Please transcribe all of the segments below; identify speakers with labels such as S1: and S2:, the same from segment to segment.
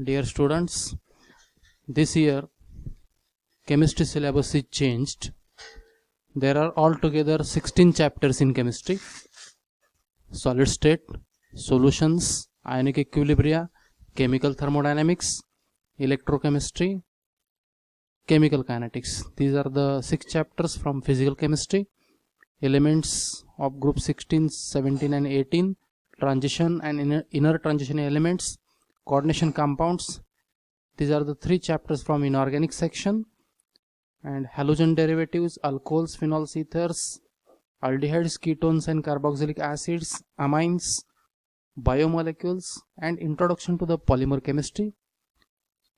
S1: Dear students, this year chemistry syllabus is changed. There are altogether 16 chapters in chemistry: solid state, solutions, ionic equilibria, chemical thermodynamics, electrochemistry, chemical kinetics. These are the 6 chapters from physical chemistry. Elements of group 16, 17 and 18, transition and inner transition elements, coordination compounds. These are the 3 chapters from inorganic section. And halogen derivatives, alcohols, phenols, ethers, aldehydes, ketones and carboxylic acids, amines, biomolecules, and introduction to the polymer chemistry.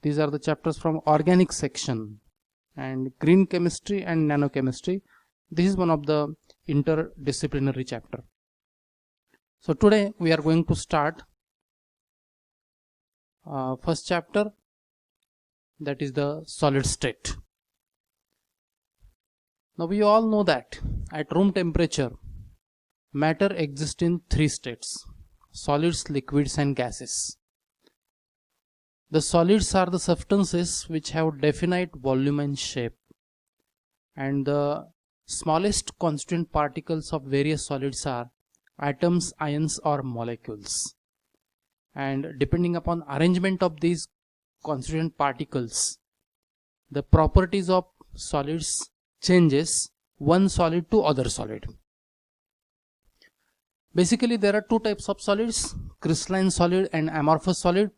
S1: These are the chapters from organic section. And green chemistry and nanochemistry, this is one of the interdisciplinary chapter. So today we are going to start first chapter, that is the solid state. Now we all know that at room temperature matter exists in 3 states: solids, liquids and gases. The solids are the substances which have definite volume and shape, and the smallest constituent particles of various solids are atoms, ions or molecules. And depending upon arrangement of these constituent particles, the properties of solids changes one solid to other solid. Basically there are 2 types of solids: crystalline solid and amorphous solid.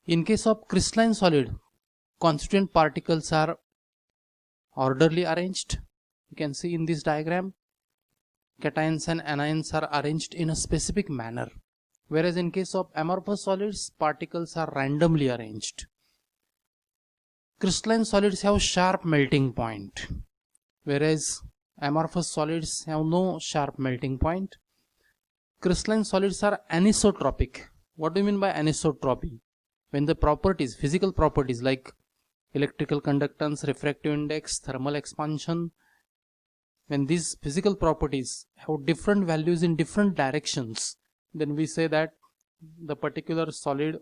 S1: In case of crystalline solid, constituent particles are orderly arranged. You can see in this diagram, cations and anions are arranged in a specific manner, whereas in case of amorphous solids, particles are randomly arranged. Crystalline solids have sharp melting point, whereas amorphous solids have no sharp melting point. Crystalline solids are anisotropic. What do you mean by anisotropy? When the properties, physical properties like electrical conductance, refractive index, thermal expansion, when these physical properties have different values in different directions, then we say that the particular solid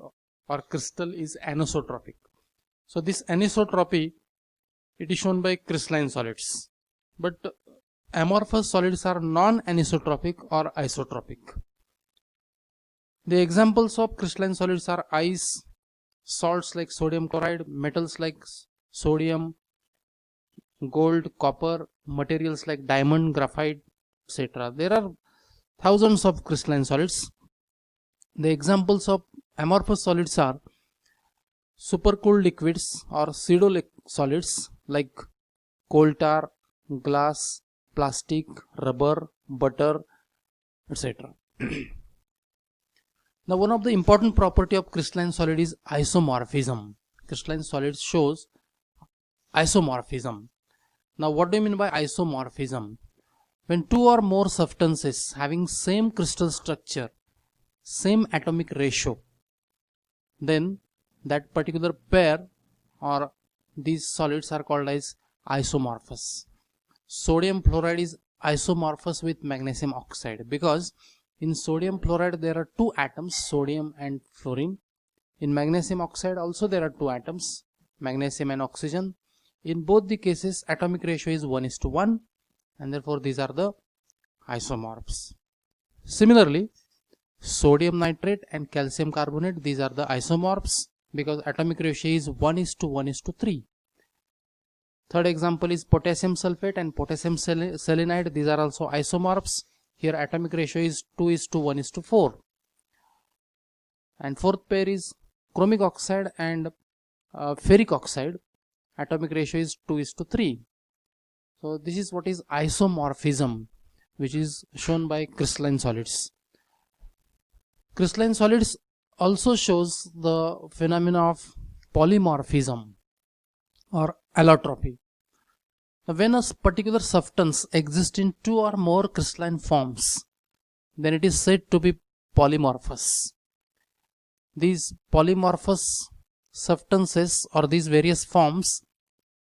S1: or crystal is anisotropic. So this anisotropy, it is shown by crystalline solids, but amorphous solids are non-anisotropic or isotropic. The examples of crystalline solids are ice, salts like sodium chloride, metals like sodium, gold, copper, materials like diamond, graphite, etc. There are thousands of crystalline solids. The examples of amorphous solids are supercooled liquids or pseudo solids like coal tar, glass, plastic, rubber, butter, etc. Now one of the important property of crystalline solid is isomorphism. Crystalline solid shows isomorphism. Now what do you mean by isomorphism? When 2 or more substances having same crystal structure, same atomic ratio, then that particular pair or these solids are called as isomorphous. Sodium fluoride is isomorphous with magnesium oxide because in sodium fluoride there are 2 atoms, sodium and fluorine. In magnesium oxide also there are 2 atoms, magnesium and oxygen. In both the cases atomic ratio is 1:1, and therefore these are the isomorphs. Similarly, sodium nitrate and calcium carbonate, these are the isomorphs because atomic ratio is 1:1:3. Third example is potassium sulfate and potassium selenide. These are also isomorphs. Here atomic ratio is 2:1:4. And fourth pair is chromic oxide and ferric oxide. Atomic ratio is 2:3. So this is what is isomorphism, which is shown by crystalline solids. Crystalline solids also shows the phenomena of polymorphism or allotropy. Now, when a particular substance exists in 2 or more crystalline forms, then it is said to be polymorphous. These polymorphous substances or these various forms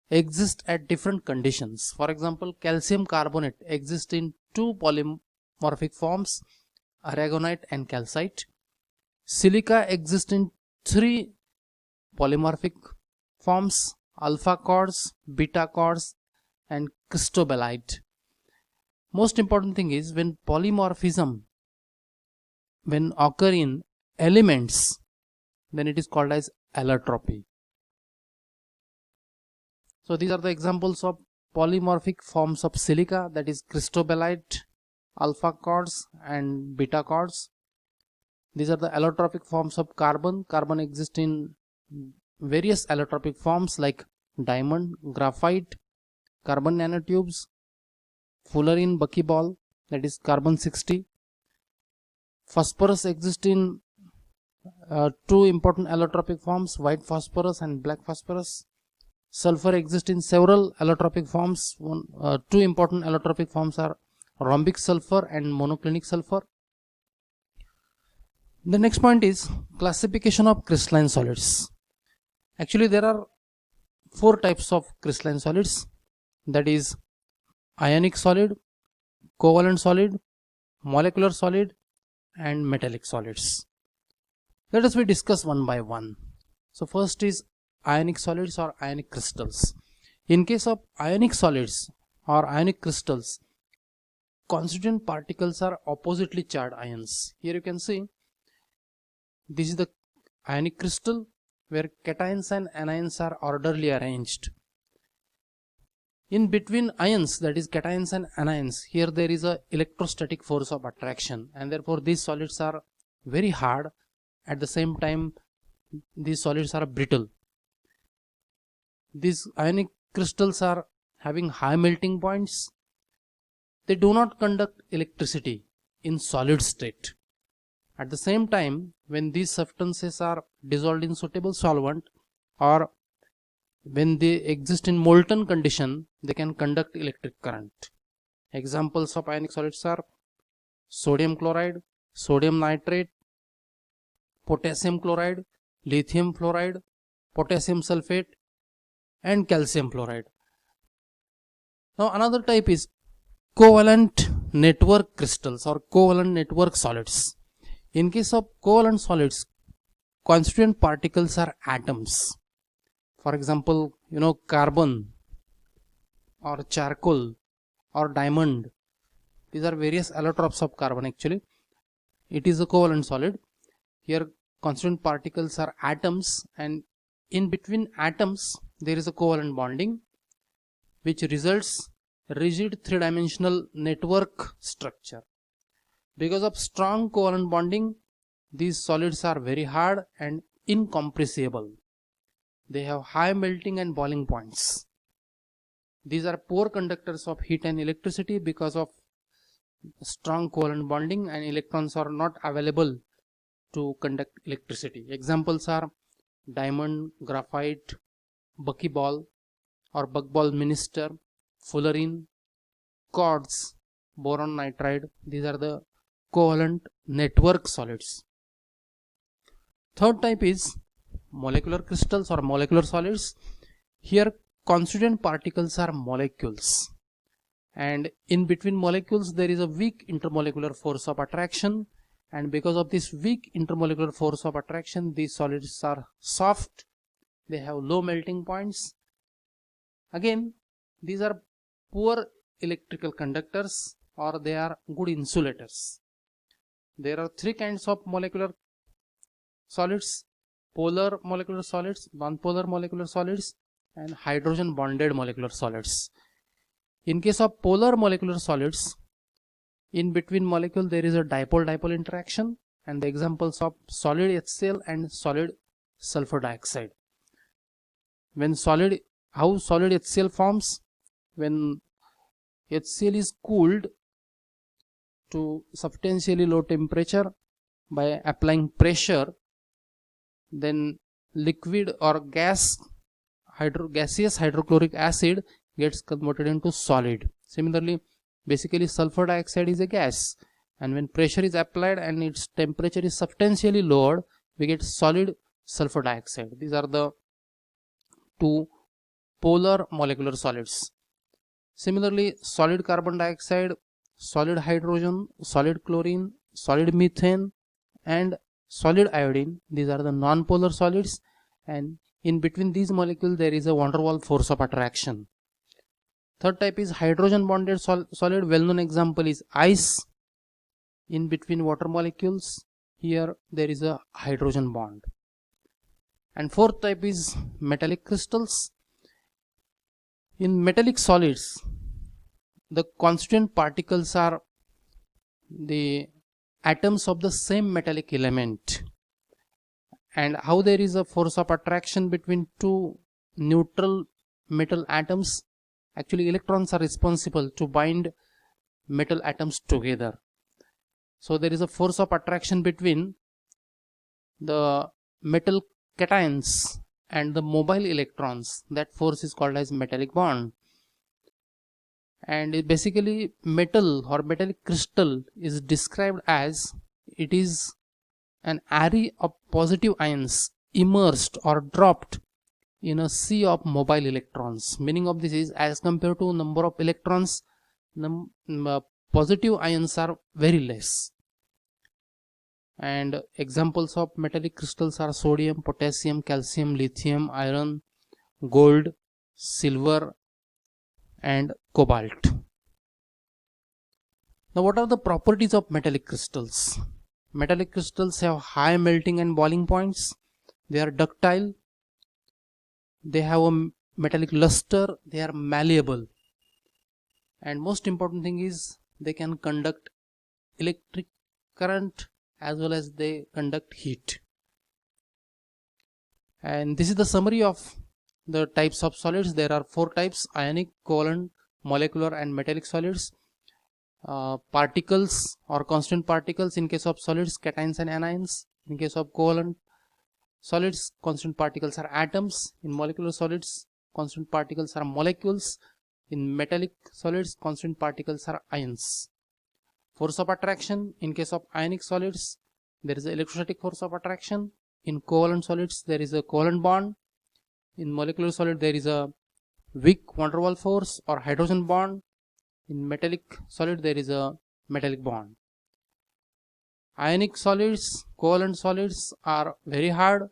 S1: exist at different conditions. For example, calcium carbonate exists in 2 polymorphic forms, aragonite and calcite. Silica exists in three polymorphic forms: alpha chords, beta chords, and cristobalite. Most important thing is when polymorphism when occur in elements, then it is called as allotropy. So these are the examples of polymorphic forms of silica, that is cristobalite, alpha chords and beta chords. These are the allotropic forms of carbon. Carbon exists in various allotropic forms like diamond, graphite, carbon nanotubes, fullerene buckyball, that is carbon 60. Phosphorus exists in two important allotropic forms, white phosphorus and black phosphorus. Sulfur exists in several allotropic forms. Two important allotropic forms are rhombic sulfur and monoclinic sulfur. The next point is classification of crystalline solids. Actually, there are four types of crystalline solids, that is ionic solid, covalent solid, molecular solid, and metallic solids. Let us discuss one by one. So first is ionic solids or ionic crystals. In case of ionic solids or ionic crystals, constituent particles are oppositely charged ions. Here you can see this is the ionic crystal where cations and anions are orderly arranged. In between ions, that is cations and anions, here there is a electrostatic force of attraction, and therefore these solids are very hard. At the same time, these solids are brittle. These ionic crystals are having high melting points. They do not conduct electricity in solid state. At the same time, when these substances are dissolved in suitable solvent or when they exist in molten condition, they can conduct electric current. Examples of ionic solids are sodium chloride, sodium nitrate, potassium chloride, lithium fluoride, potassium sulfate, and calcium fluoride. Now another type is covalent network crystals or covalent network solids. In case of covalent solids, constituent particles are atoms. For example, carbon or charcoal or diamond. These are various allotropes of carbon actually. It is a covalent solid. Here constituent particles are atoms, and in between atoms there is a covalent bonding which results rigid three-dimensional network structure. Because of strong covalent bonding, these solids are very hard and incompressible. They have high melting and boiling points. These are poor conductors of heat and electricity because of strong covalent bonding, and electrons are not available to conduct electricity. Examples are diamond, graphite, buckyball or buckball minister, fullerene, quartz, boron nitride. These are the covalent network solids. Third type is molecular crystals or molecular solids. Here constituent particles are molecules, and in between molecules there is a weak intermolecular force of attraction, and because of this weak intermolecular force of attraction, these solids are soft, they have low melting points. Again, these are poor electrical conductors or they are good insulators. There are three kinds of molecular solids: polar molecular solids, non-polar molecular solids, and hydrogen bonded molecular solids. In case of polar molecular solids, in between molecule there is a dipole-dipole interaction, and the examples of solid HCl and solid sulfur dioxide. How solid HCl forms? When HCl is cooled to substantially low temperature by applying pressure, then liquid or gaseous hydrochloric acid gets converted into solid. Similarly, basically sulfur dioxide is a gas, and when pressure is applied and its temperature is substantially lowered, we get solid sulfur dioxide. These are the two polar molecular solids. Similarly, solid carbon dioxide, solid hydrogen, solid chlorine, solid methane, and solid iodine. These are the non-polar solids, and in between these molecules there is a van der Waals force of attraction. Third type is hydrogen bonded solid. Well-known example is ice. In between water molecules, here there is a hydrogen bond. And fourth type is metallic crystals. In metallic solids, the constituent particles are the atoms of the same metallic element. And how there is a force of attraction between two neutral metal atoms, actually electrons are responsible to bind metal atoms together. So there is a force of attraction between the metal cations and the mobile electrons. That force is called as metallic bond. And basically metal or metallic crystal is described as it is an array of positive ions immersed or dropped in a sea of mobile electrons. Meaning of this is, as compared to number of electrons, positive ions are very less. And examples of metallic crystals are sodium, potassium, calcium, lithium, iron, gold, silver and cobalt. Now what are the properties of metallic crystals? Metallic crystals have high melting and boiling points. They are ductile. They have a metallic luster. They are malleable. And most important thing is they can conduct electric current as well as they conduct heat. And this is the summary of the types of solids. There are 4 types: ionic, covalent, molecular and metallic solids. Particles or constant particles in case of solids, cations and anions. In case of covalent solids, constant particles are atoms. In molecular solids, constant particles are molecules. In metallic solids, constant particles are ions. Force of attraction: in case of ionic solids, there is an electrostatic force of attraction. In covalent solids, there is a covalent bond. In molecular solid, there is a weak van der Waals force or hydrogen bond. In metallic solid, there is a metallic bond. Ionic solids, covalent solids are very hard.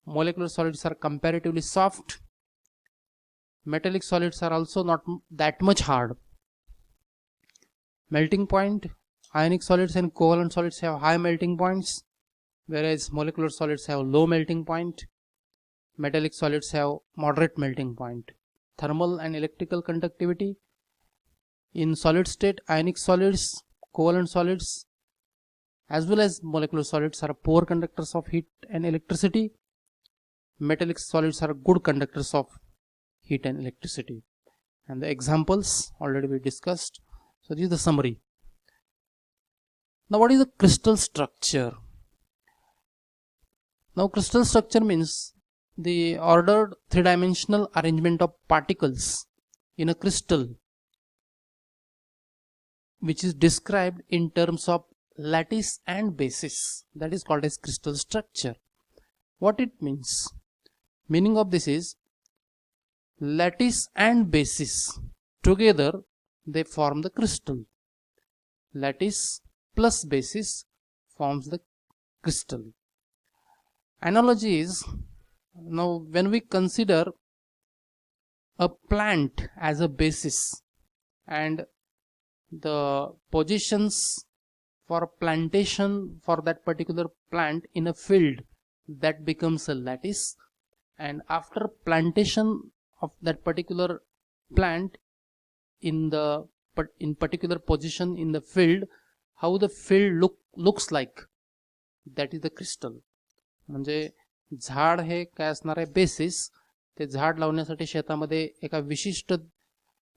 S1: Molecular solids are comparatively soft. Metallic solids are also not that much hard. Melting point: ionic solids and covalent solids have high melting points, whereas molecular solids have low melting point. Metallic solids have moderate melting point. Thermal and electrical conductivity: in solid state, ionic solids, covalent solids as well as molecular solids are poor conductors of heat and electricity. Metallic solids are good conductors of heat and electricity. And the examples already we discussed. So this is the summary. Now what is the crystal structure? Now crystal structure means the ordered 3-dimensional arrangement of particles in a crystal, which is described in terms of lattice and basis. That is called as crystal structure. What it means? Meaning of this is, lattice and basis together they form the crystal. Lattice plus basis forms the crystal. Analogy is, now when we consider a plant as a basis and the positions for plantation for that particular plant in a field, that becomes a lattice, and after plantation of that particular plant in particular position in the field, how the field looks like, that is the crystal. म्हणजे झाड हे काय असणार आहे, basis. ते झाड लावण्यासाठी शेतामध्ये एका विशिष्ट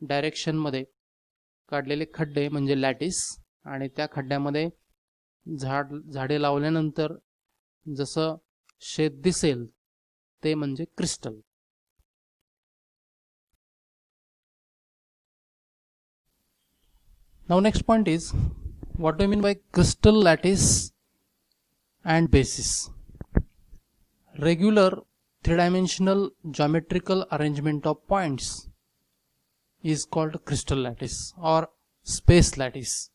S1: डायरेक्शन मध्ये काढलेले खड्डे म्हणजे लॅटिस, आणि त्या खड्ड्यामध्ये झाडे लावल्यानंतर जसं शेत दिसेल ते म्हणजे crystal. Now next point is, what do you mean by crystal lattice and basis? Regular 3-dimensional geometrical arrangement of points is called crystal lattice or space lattice,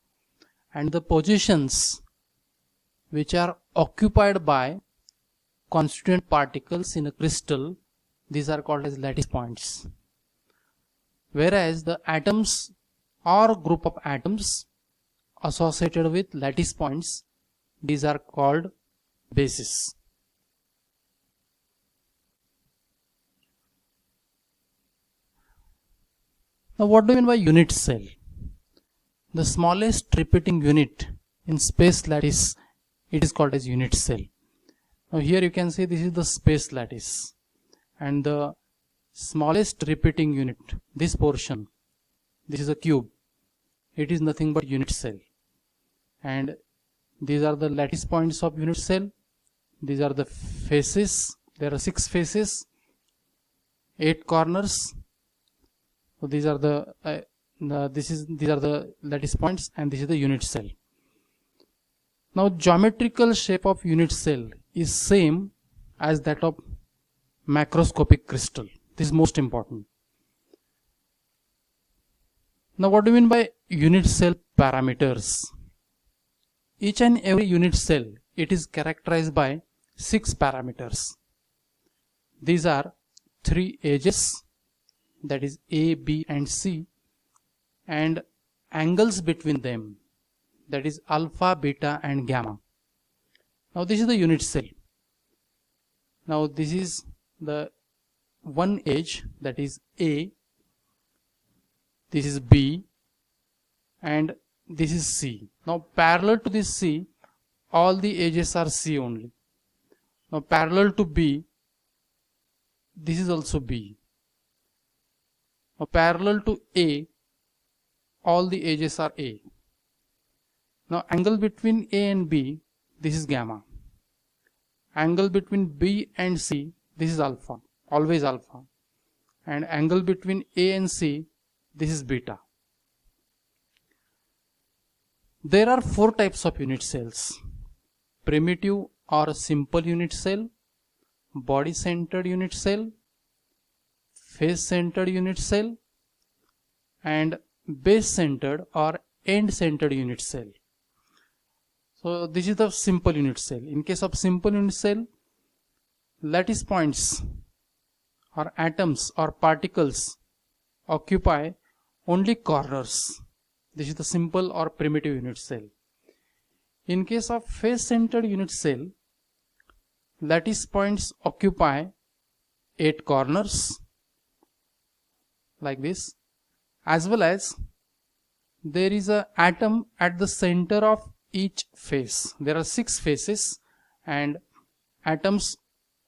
S1: and the positions which are occupied by constituent particles in a crystal, these are called as lattice points. Whereas the atoms or group of atoms associated with lattice points, these are called bases. Now what do you mean by unit cell? The smallest repeating unit in space lattice, it is called as unit cell. Now here you can see this is the space lattice, and the smallest repeating unit, this portion, this is a cube, it is nothing but unit cell. And these are the lattice points of unit cell. These are the faces. There are 6 faces, 8 corners. So these are the these are the lattice points, and this is the unit cell. Now geometrical shape of unit cell is same as that of macroscopic crystal. This is most important. Now what do you mean by unit cell parameters? Each and every unit cell, it is characterized by 6 parameters. These are 3 edges, that is A, B and C, and angles between them, that is alpha, beta and gamma. Now this is the unit cell. Now this is the one edge, that is A, this is B and this is C. Now parallel to this C, all the edges are C only. Now parallel to B, this is also B. Now parallel to A, all the edges are A. Now angle between A and B, this is gamma. Angle between B and C, this is alpha, always alpha. And angle between A and C, this is beta. There are 4 types of unit cells: primitive or simple unit cell, body centered unit cell, face centered unit cell, and base centered or end centered unit cell. So this is the simple unit cell. In case of simple unit cell, lattice points or atoms or particles occupy only corners. This is the simple or primitive unit cell. In case of face centered unit cell, lattice points occupy 8 corners like this, as well as there is an atom at the center of each face. There are 6 faces and atoms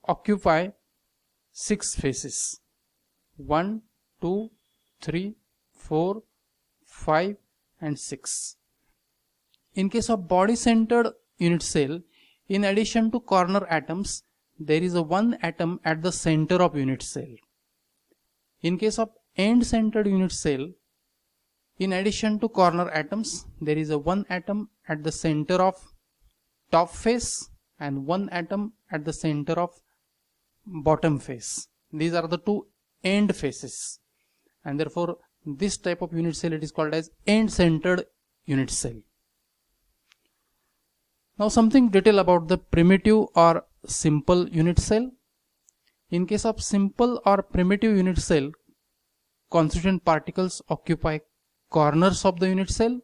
S1: occupy 6 faces: 1, 2, 3, 4, 5 and 6. In case of body centered unit cell, in addition to corner atoms, there is a one atom at the center of unit cell. In case of end centered unit cell, in addition to corner atoms, there is a one atom at the center of top face and one atom at the center of bottom face. These are the 2 end faces, and therefore this type of unit cell, it is called as end centered unit cell. Now something detail about the primitive or simple unit cell. In case of simple or primitive unit cell, constituent particles occupy corners of the unit cell,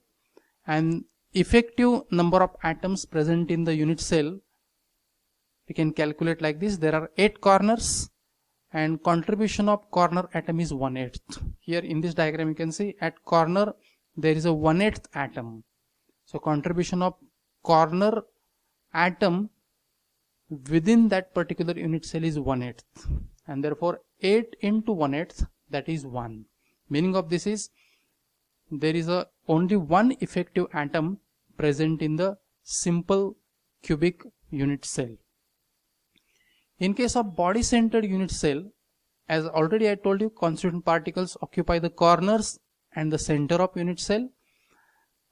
S1: and effective number of atoms present in the unit cell we can calculate like this. There are 8 corners and contribution of corner atom is 1/8. Here in this diagram you can see at corner there is a 1/8 atom. So contribution of corner atom within that particular unit cell is 1/8, and therefore 8 into 1/8, that is 1. Meaning of this is there is a only one effective atom present in the simple cubic unit cell. In case of body centered unit cell, as already I told you, constituent particles occupy the corners and the center of unit cell.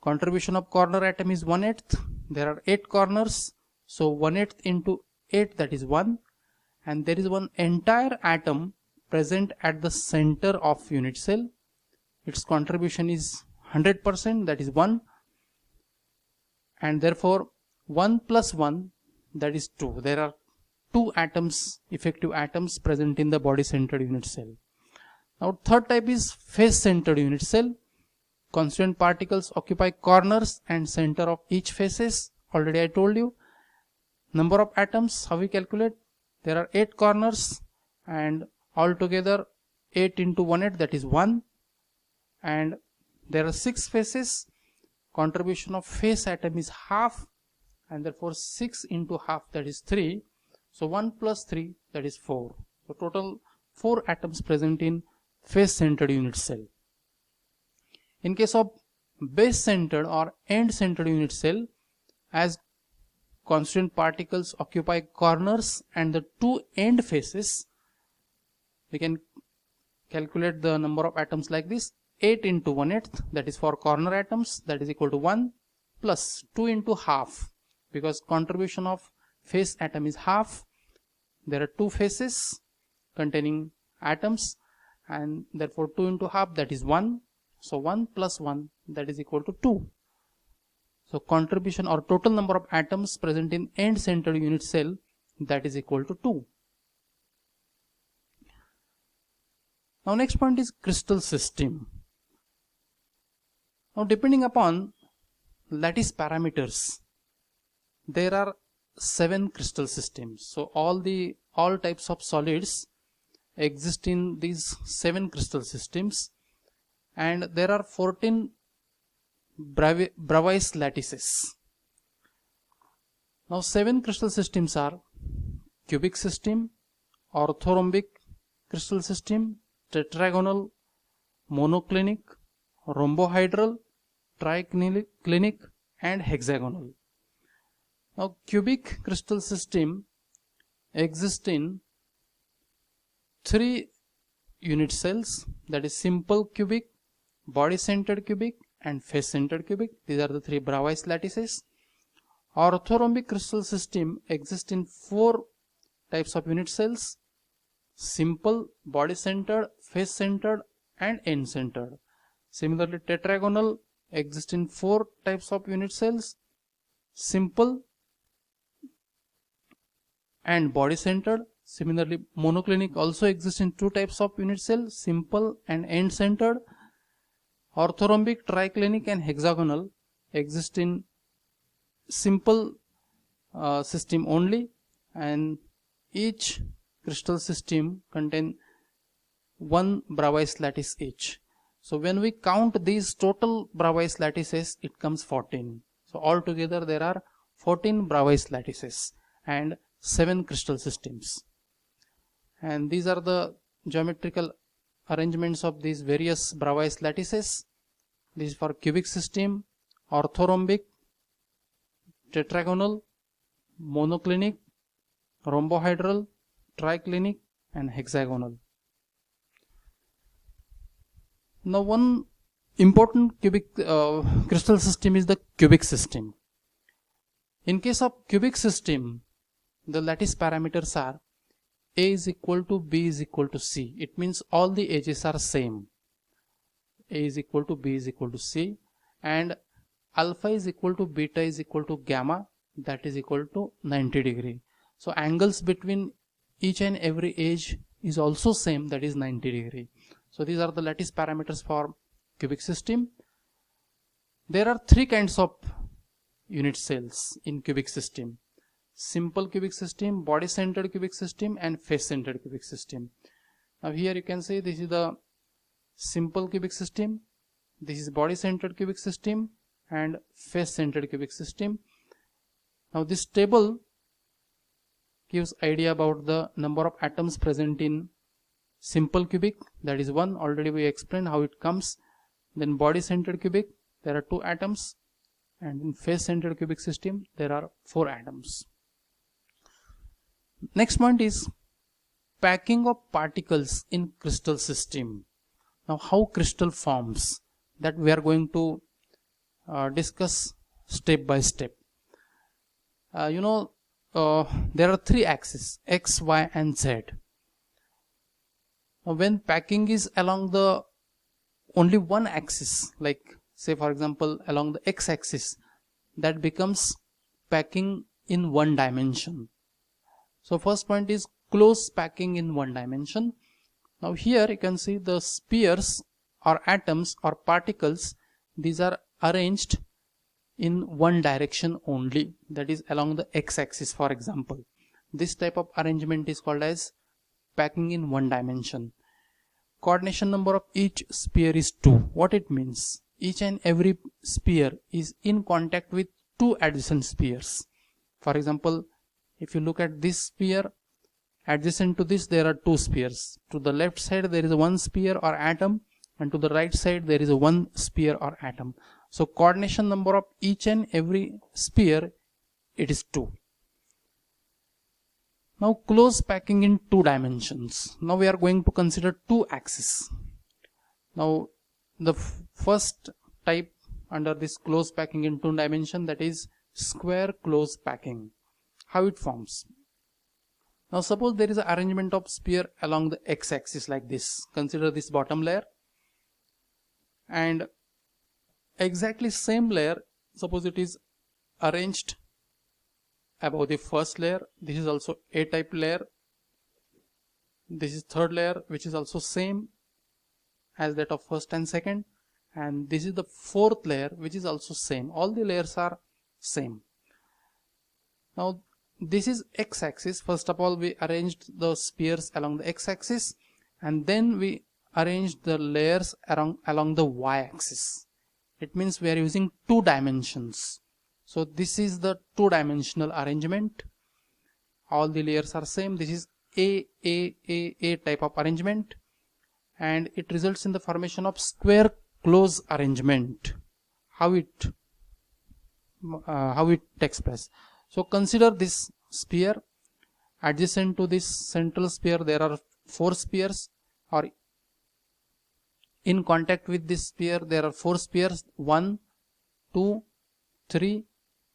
S1: Contribution of corner atom is 1/8. There are 8 corners, so 1/8 into 8, that is 1, and there is one entire atom present at the center of unit cell. Its contribution is 100%, that is 1, and therefore 1 plus 1, that is 2. There are 2 atoms, effective atoms present in the body centered unit cell. Now third type is face centered unit cell. Constituent particles occupy corners and center of each faces. Already I told you. Number of atoms, how we calculate? There are 8 corners and altogether 8 into 1/8, that is 1. And there are 6 faces. Contribution of face atom is half, and therefore 6 into half, that is 3. So 1 plus 3, that is 4. So total 4 atoms present in face centered unit cell. In case of base centered or end centered unit cell, as constituent particles occupy corners and the 2 end faces, we can calculate the number of atoms like this: 8 into 1/8, that is for corner atoms, that is equal to 1, plus 2 into half, because contribution of face atom is half. There are 2 faces containing atoms, and therefore 2 into half, that is 1. So 1 plus 1, that is equal to 2. So contribution or total number of atoms present in end centered unit cell, that is equal to 2. Now next point is crystal system. Now depending upon lattice parameters, there are 7 crystal systems. So all types of solids exist in these 7 crystal systems, and there are 14 Bravais lattices. Now 7 crystal systems are cubic system, orthorhombic crystal system, tetragonal, monoclinic, rhombohedral, triclinic, and hexagonal. Now cubic crystal system exists in 3 unit cells, that is simple cubic, body centered cubic, and face centered cubic. These are the 3 Bravais lattices. Orthorhombic crystal system exists in 4 types of unit cells: simple, body centered, face centered, and end centered. Similarly, tetragonal exists in 4 types of unit cells: simple and body centered. Similarly, monoclinic also exists in 2 types of unit cells: simple and end centered. Orthorhombic, triclinic, and hexagonal exist in simple system only, and each crystal system contain 1 Bravais lattice each. So when we count these total Bravais lattices, it comes 14. So altogether there are 14 Bravais lattices and 7 crystal systems. And these are the geometrical arrangements of these various Bravais lattices. This is for cubic system, orthorhombic, tetragonal, monoclinic, rhombohedral, triclinic, and hexagonal. Now one important cubic crystal system is the cubic system. In case of cubic system, the lattice parameters are A is equal to B is equal to C. It means all the edges are same. A is equal to B is equal to C, and alpha is equal to beta is equal to gamma, that is equal to 90 degree. So angles between each and every edge is also same, that is 90 degree. So these are the lattice parameters for cubic system. There are 3 kinds of unit cells in cubic system: simple cubic system, body centered cubic system, and face centered cubic system. Now here you can see this is the simple cubic system, this is body centered cubic system, and face centered cubic system. Now this table gives idea about the number of atoms present in simple cubic, that is 1. Already we explained how it comes. Then body centered cubic, there are 2 atoms, and in face centered cubic system there are 4 atoms. Next point is packing of particles in crystal system. Now how crystal forms, that we are going to discuss step by step. There are 3 axes, X, Y, and Z. Now when packing is along the only one axis, like say for example along the X axis, that becomes packing in one dimension. So first point is close packing in one dimension. Now here you can see the spheres or atoms or particles, these are arranged in one direction only, that is along the x-axis. For example, this type of arrangement is called as packing in one dimension. Coordination number of each sphere is 2. What it means? Each and every sphere is in contact with two adjacent spheres. For example, if you look at this sphere, adjacent to this there are two spheres. To the left side there is one sphere or atom, and to the right side there is one sphere or atom. So coordination number of each and every sphere, it is 2. Now close packing in two dimensions. Now we are going to consider two axes. Now the first type under this close packing in two dimension, that is square close packing. How it forms? Now suppose there is an arrangement of sphere along the x-axis like this. Consider this bottom layer, and exactly same layer, suppose it is arranged above the first layer. This is also A type layer. This is third layer, which is also same as that of first and second, and this is the fourth layer, which is also same. All the layers are same. Now this is x-axis. First of all, we arranged the spheres along the x-axis, and then we arranged the layers along the y-axis. It means we are using two dimensions. So this is the two-dimensional arrangement. All the layers are same. This is A type of arrangement, and it results in the formation of square close arrangement. How it takes place? So consider this sphere. Adjacent to this central sphere there are four spheres, or in contact with this sphere there are four spheres, 1, 2, 3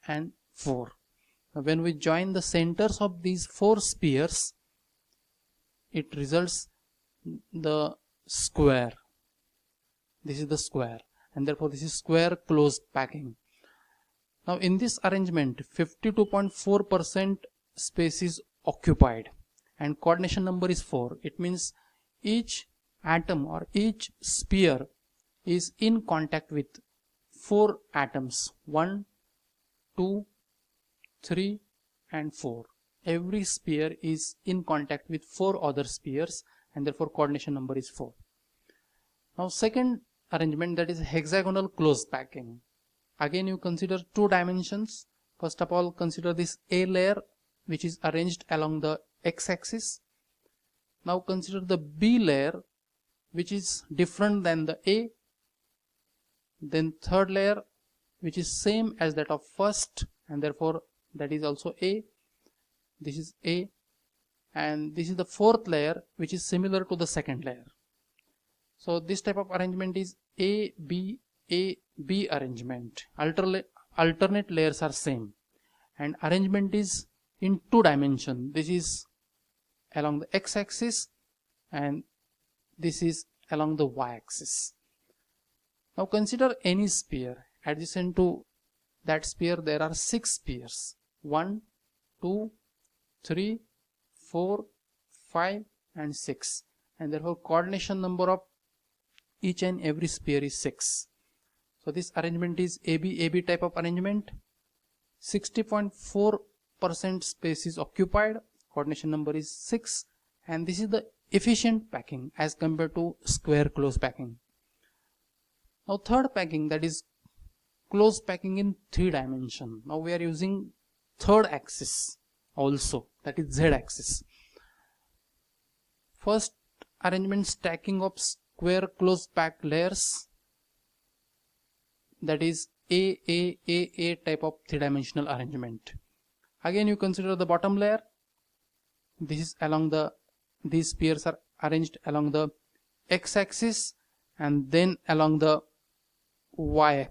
S1: and 4. Now when we join the centers of these four spheres, it results the square. This is the square, and therefore this is square close packing. Now in this arrangement 52.4% space is occupied, and coordination number is 4. It means each atom or each sphere is in contact with 4 atoms, 1, 2, 3 and 4. Every sphere is in contact with 4 other spheres, and therefore coordination number is 4. Now second arrangement, that is hexagonal close packing. Again you consider two dimensions. First of all, consider this A layer, which is arranged along the x-axis. Now consider the B layer, which is different than the A. Then third layer, which is same as that of first, and therefore that is also A. This is A, and this is the fourth layer, which is similar to the second layer. So this type of arrangement is A B arrangement. Alternate layers are same, and arrangement is in two dimension. This is along the x-axis, and this is along the y-axis. Now consider any sphere. Adjacent to that sphere there are 6 spheres, 1, 2, 3, 4, 5 and 6, and therefore coordination number of each and every sphere is 6. So this arrangement is AB type of arrangement. 60.4% space is occupied, coordination number is 6, and this is the efficient packing as compared to square close packing. Now third packing, that is close packing in 3 dimension. Now we are using third axis also, that is Z axis. First arrangement, stacking of square close packed layers, that is A type of 3-dimensional arrangement. Again you consider the bottom layer. This is along the, these spheres are arranged along the x-axis and then along the y